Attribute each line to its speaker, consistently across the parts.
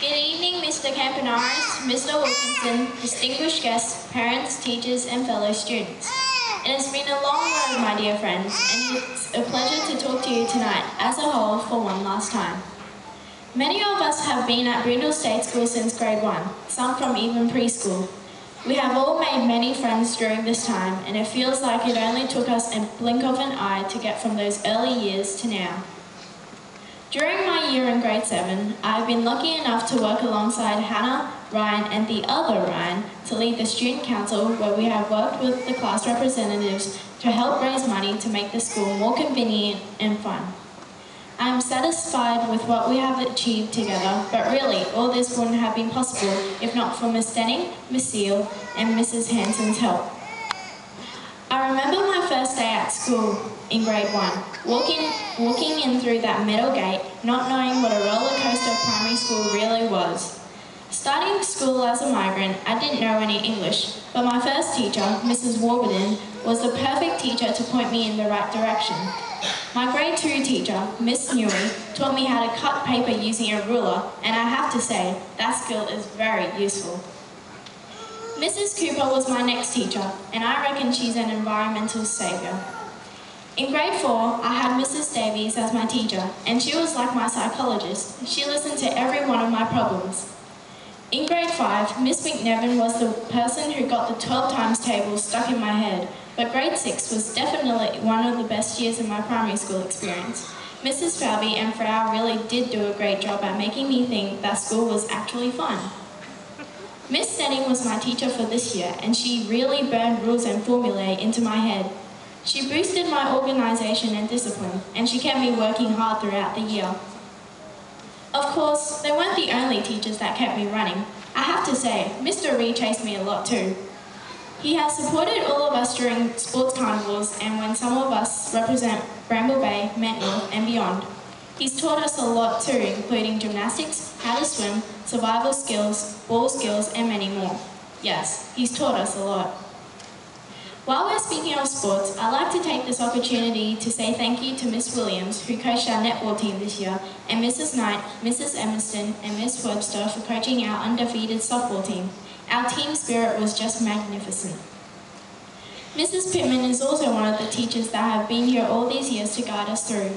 Speaker 1: Good evening, Mr. Campanaris, Mr. Wilkinson, distinguished guests, parents, teachers, and fellow students. It has been a long road, my dear friends, and it's a pleasure to talk to you tonight, as a whole, for one last time. Many of us have been at Boondall State School since grade 1, some from even preschool. We have all made many friends during this time, and it feels like it only took us a blink of an eye to get from those early years to now. During my year in grade 7, I have been lucky enough to work alongside Hannah, Ryan, and the other Ryan to lead the student council, where we have worked with the class representatives to help raise money to make the school more convenient and fun. I am satisfied with what we have achieved together, but really, all this wouldn't have been possible if not for Miss Denning, Miss Seal, and Mrs. Hanson's help. I remember my first day at school in grade 1, walking in through that metal gate, not knowing what a roller coaster primary school really was. Starting school as a migrant, I didn't know any English, but my first teacher, Mrs. Warburton, was the perfect teacher to point me in the right direction. My grade 2 teacher, Miss Newey, taught me how to cut paper using a ruler, and I have to say, that skill is very useful. Mrs. Cooper was my next teacher, and I reckon she's an environmental saviour. In grade 4, I had Mrs. Davies as my teacher, and she was like my psychologist. She listened to every one of my problems. In grade 5, Miss McNevin was the person who got the 12 times table stuck in my head, but grade 6 was definitely one of the best years in my primary school experience. Mrs. Falvey and Frau really did do a great job at making me think that school was actually fun. Miss Denning was my teacher for this year, and she really burned rules and formulae into my head. She boosted my organisation and discipline, and she kept me working hard throughout the year. Of course, they weren't the only teachers that kept me running. I have to say, Mr. Reed chased me a lot too. He has supported all of us during sports carnivals and when some of us represent Bramble Bay, Mentor, and beyond. He's taught us a lot too, including gymnastics, how to swim, survival skills, ball skills, and many more. Yes, he's taught us a lot. While we're speaking of sports, I'd like to take this opportunity to say thank you to Miss Williams, who coached our netball team this year, and Mrs. Knight, Mrs. Emerson, and Miss Webster for coaching our undefeated softball team. Our team spirit was just magnificent. Mrs. Pittman is also one of the teachers that have been here all these years to guide us through.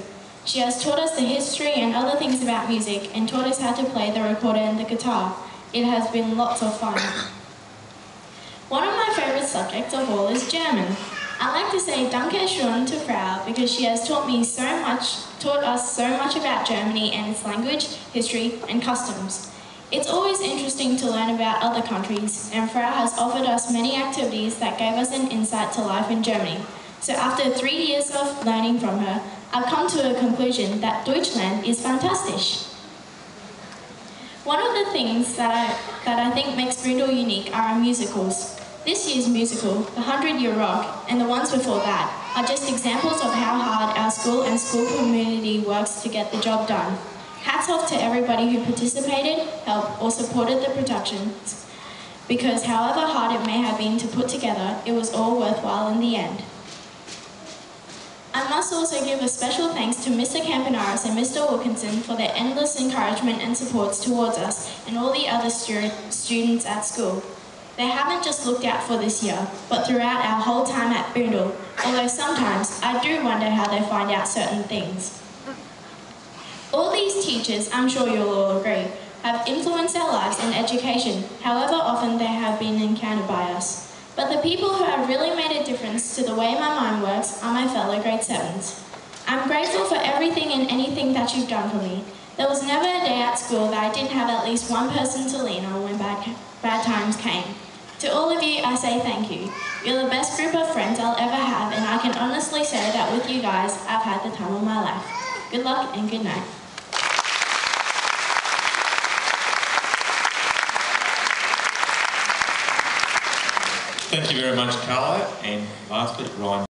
Speaker 1: She has taught us the history and other things about music and taught us how to play the recorder and the guitar. It has been lots of fun. One of my favourite subjects of all is German. I like to say Danke schön to Frau because she has taught us so much about Germany and its language, history and customs. It's always interesting to learn about other countries, and Frau has offered us many activities that gave us an insight to life in Germany. So after 3 years of learning from her, I've come to a conclusion that Deutschland is fantastisch. One of the things that I think makes Boondall unique are our musicals. This year's musical, The 100-Year Rock, and the ones before that, are just examples of how hard our school and school community works to get the job done. Hats off to everybody who participated, helped, or supported the productions, because however hard it may have been to put together, it was all worthwhile in the end. I must also give a special thanks to Mr. Campanaris and Mr. Wilkinson for their endless encouragement and supports towards us and all the other students at school. They haven't just looked out for this year, but throughout our whole time at Boondall, although sometimes I do wonder how they find out certain things. All these teachers, I'm sure you'll all agree, have influenced our lives and education, however often they have been encountered by us. But the people who have really made a difference to the way my mind works are my fellow grade 7s. I'm grateful for everything and anything that you've done for me. There was never a day at school that I didn't have at least one person to lean on when bad times came. To all of you, I say thank you. You're the best group of friends I'll ever have, and I can honestly say that with you guys, I've had the time of my life. Good luck and good night.
Speaker 2: Thank you very much, Carla, and lastly, Ryan.